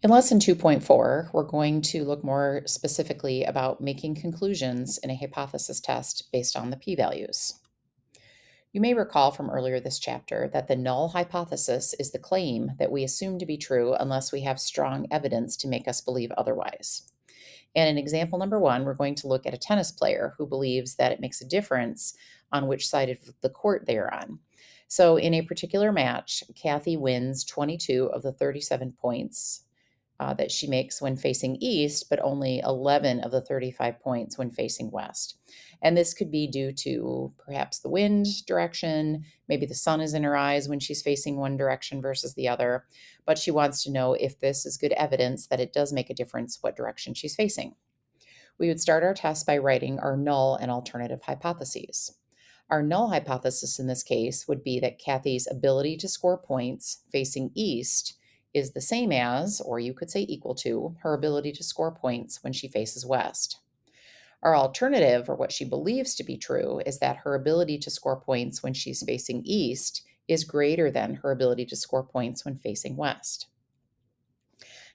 In Lesson 2.4, we're going to look more specifically about making conclusions in a hypothesis test based on the p-values. You may recall from earlier this chapter that the null hypothesis is the claim that we assume to be true unless we have strong evidence to make us believe otherwise. And in example number 1, we're going to look at a tennis player who believes that it makes a difference on which side of the court they are on. So in a particular match, Kathy wins 22 of the 37 points that she makes when facing east, but only 11 of the 35 points when facing west. And this could be due to perhaps the wind direction, maybe the sun is in her eyes when she's facing one direction versus the other, but she wants to know if this is good evidence that it does make a difference what direction she's facing. We would start our test by writing our null and alternative hypotheses. Our null hypothesis in this case would be that Kathy's ability to score points facing east is the same as, or you could say equal to, her ability to score points when she faces west. Our alternative, or what she believes to be true, is that her ability to score points when she's facing east is greater than her ability to score points when facing west.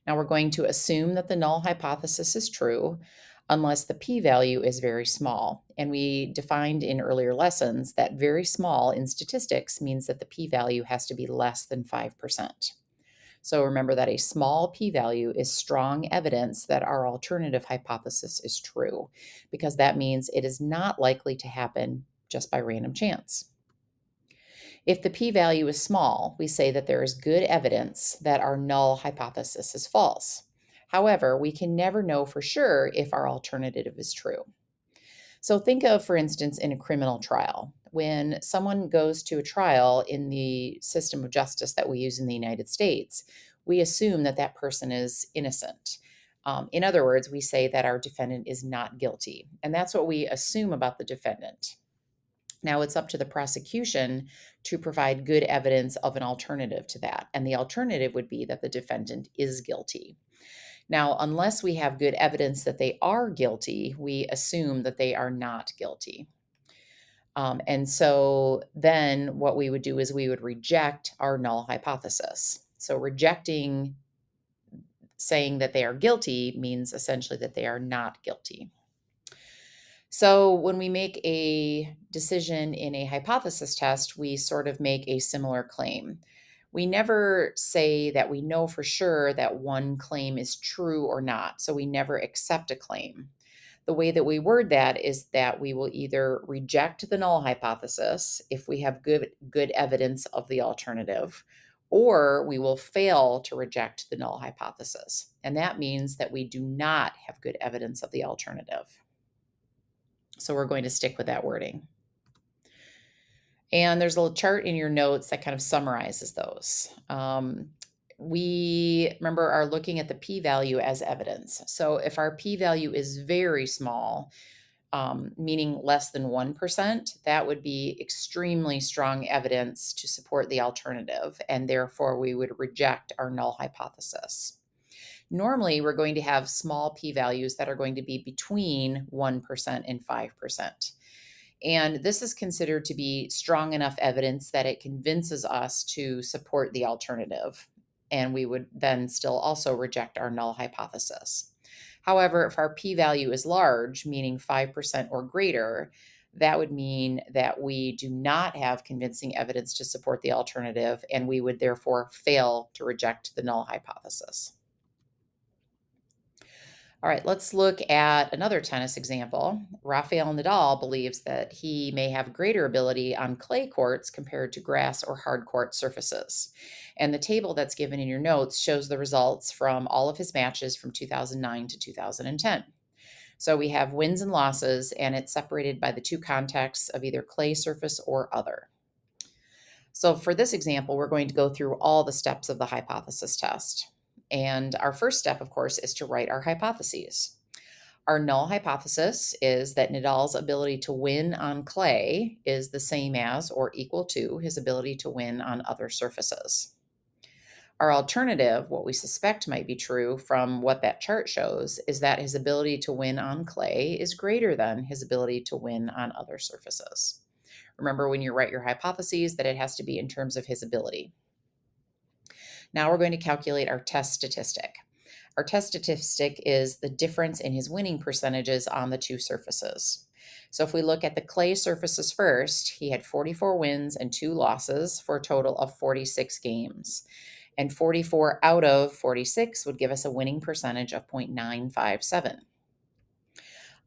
Now we're going to assume that the null hypothesis is true unless the p-value is very small. And we defined in earlier lessons that very small in statistics means that the p-value has to be less than 5%. So remember that a small p-value is strong evidence that our alternative hypothesis is true, because that means it is not likely to happen just by random chance. If the p-value is small, we say that there is good evidence that our null hypothesis is false. However, we can never know for sure if our alternative is true. So think of, for instance, in a criminal trial. When someone goes to a trial in the system of justice that we use in the United States, we assume that that person is innocent. In other words, we say that our defendant is not guilty. And that's what we assume about the defendant. Now it's up to the prosecution to provide good evidence of an alternative to that. And the alternative would be that the defendant is guilty. Now, unless we have good evidence that they are guilty, we assume that they are not guilty. And so then what we would do is we would reject our null hypothesis. So rejecting saying that they are guilty means essentially that they are not guilty. So when we make a decision in a hypothesis test, we sort of make a similar claim. We never say that we know for sure that one claim is true or not, so we never accept a claim. The way that we word that is that we will either reject the null hypothesis if we have good evidence of the alternative, or we will fail to reject the null hypothesis. And that means that we do not have good evidence of the alternative. So we're going to stick with that wording. And there's a little chart in your notes that kind of summarizes those. We remember are looking at the p-value as evidence. So if our p-value is very small, meaning less than 1%, that would be extremely strong evidence to support the alternative, and therefore we would reject our null hypothesis. Normally, we're going to have small p-values that are going to be between 1% and 5%. And this is considered to be strong enough evidence that it convinces us to support the alternative. And we would then still also reject our null hypothesis. However, if our p-value is large, meaning 5% or greater, that would mean that we do not have convincing evidence to support the alternative, and we would therefore fail to reject the null hypothesis. All right, let's look at another tennis example. Rafael Nadal believes that he may have greater ability on clay courts compared to grass or hard court surfaces. And the table that's given in your notes shows the results from all of his matches from 2009 to 2010. So we have wins and losses, and it's separated by the two contexts of either clay surface or other. So for this example, we're going to go through all the steps of the hypothesis test. And our first step, of course, is to write our hypotheses. Our null hypothesis is that Nadal's ability to win on clay is the same as or equal to his ability to win on other surfaces. Our alternative, what we suspect might be true from what that chart shows, is that his ability to win on clay is greater than his ability to win on other surfaces. Remember, when you write your hypotheses, that it has to be in terms of his ability. Now we're going to calculate our test statistic. Our test statistic is the difference in his winning percentages on the two surfaces. So if we look at the clay surfaces first, he had 44 wins and 2 losses for a total of 46 games. And 44 out of 46 would give us a winning percentage of 0.957.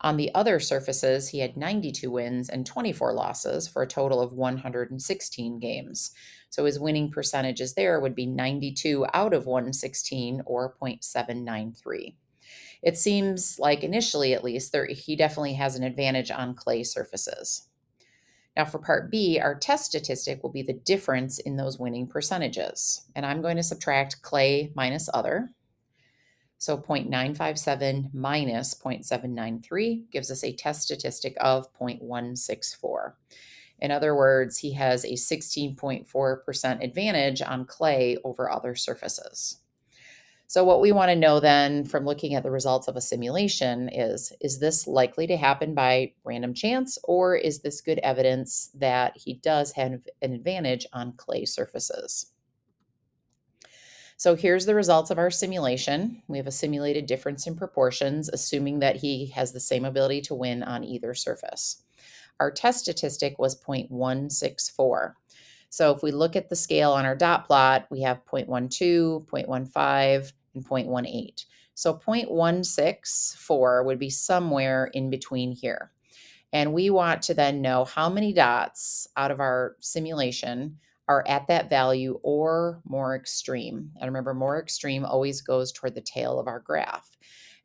On the other surfaces, he had 92 wins and 24 losses for a total of 116 games. So his winning percentages there would be 92 out of 116 or 0.793. It seems like initially, at least, he definitely has an advantage on clay surfaces. Now, for part B, our test statistic will be the difference in those winning percentages. And I'm going to subtract clay minus other. So 0.957 minus 0.793 gives us a test statistic of 0.164. In other words, he has a 16.4% advantage on clay over other surfaces. So what we want to know then from looking at the results of a simulation is this likely to happen by random chance, or is this good evidence that he does have an advantage on clay surfaces? So here's the results of our simulation. We have a simulated difference in proportions, assuming that he has the same ability to win on either surface. Our test statistic was 0.164. So if we look at the scale on our dot plot, we have 0.12, 0.15, and 0.18. So 0.164 would be somewhere in between here. And we want to then know how many dots out of our simulation are at that value or more extreme. And remember, more extreme always goes toward the tail of our graph.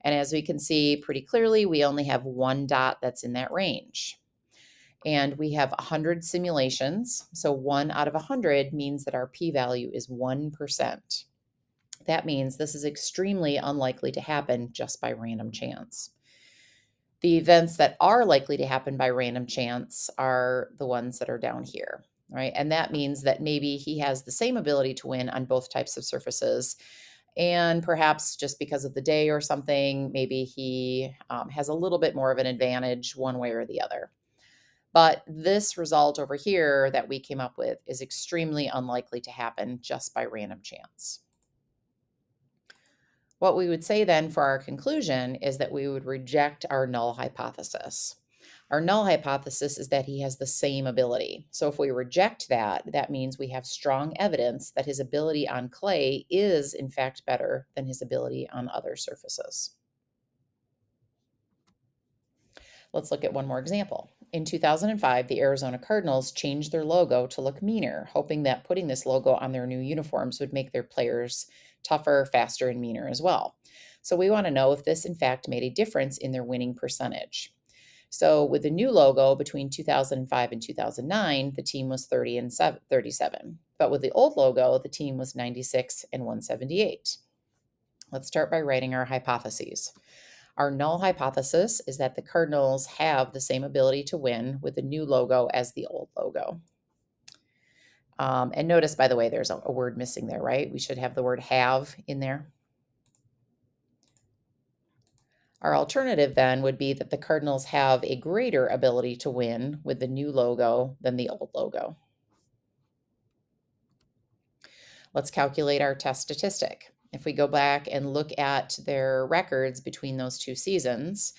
And as we can see pretty clearly, we only have one dot that's in that range. And we have 100 simulations. So 1 out of 100 means that our p-value is 1%. That means this is extremely unlikely to happen just by random chance. The events that are likely to happen by random chance are the ones that are down here, right? And that means that maybe he has the same ability to win on both types of surfaces. And perhaps just because of the day or something, maybe he has a little bit more of an advantage one way or the other. But this result over here that we came up with is extremely unlikely to happen just by random chance. What we would say then for our conclusion is that we would reject our null hypothesis. Our null hypothesis is that he has the same ability. So if we reject that, that means we have strong evidence that his ability on clay is in fact better than his ability on other surfaces. Let's look at one more example. In 2005, the Arizona Cardinals changed their logo to look meaner, hoping that putting this logo on their new uniforms would make their players tougher, faster, and meaner as well. So we want to know if this in fact made a difference in their winning percentage. So with the new logo between 2005 and 2009, the team was 30 and 37. But with the old logo, the team was 96 and 178. Let's start by writing our hypotheses. Our null hypothesis is that the Cardinals have the same ability to win with the new logo as the old logo. And notice, by the way, there's a word missing there, right? We should have the word have in there. Our alternative then would be that the Cardinals have a greater ability to win with the new logo than the old logo. Let's calculate our test statistic. If we go back and look at their records between those two seasons,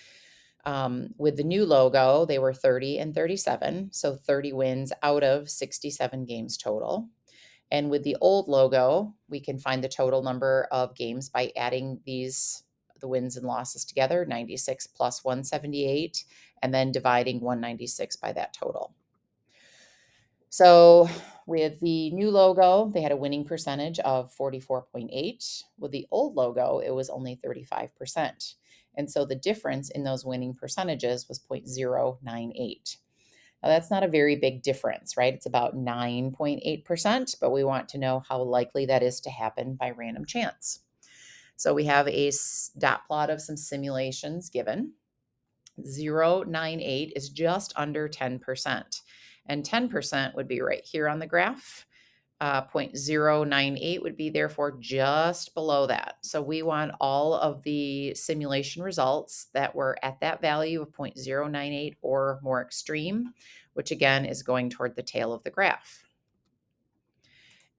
with the new logo, they were 30 and 37, so 30 wins out of 67 games total. And with the old logo, we can find the total number of games by adding the wins and losses together, 96 plus 178, and then dividing 196 by that total. So with the new logo, they had a winning percentage of 44.8. With the old logo, it was only 35%. And so the difference in those winning percentages was 0.098. Now, that's not a very big difference, right? It's about 9.8%, but we want to know how likely that is to happen by random chance. So we have a dot plot of some simulations given. 0.98 is just under 10%. And 10% would be right here on the graph. 0.098 would be therefore just below that. So we want all of the simulation results that were at that value of 0.098 or more extreme, which again is going toward the tail of the graph.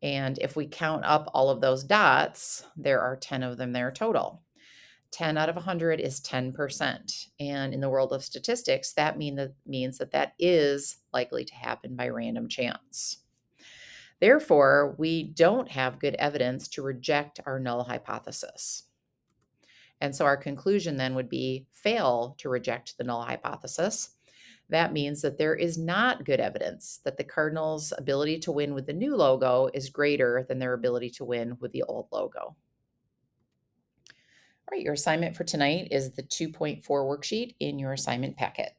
And if we count up all of those dots, there are 10 of them there total. 10 out of 100 is 10%. And in the world of statistics, that means that that is likely to happen by random chance. Therefore, we don't have good evidence to reject our null hypothesis. And so our conclusion then would be fail to reject the null hypothesis. That means that there is not good evidence that the Cardinals' ability to win with the new logo is greater than their ability to win with the old logo. All right, your assignment for tonight is the 2.4 worksheet in your assignment packet.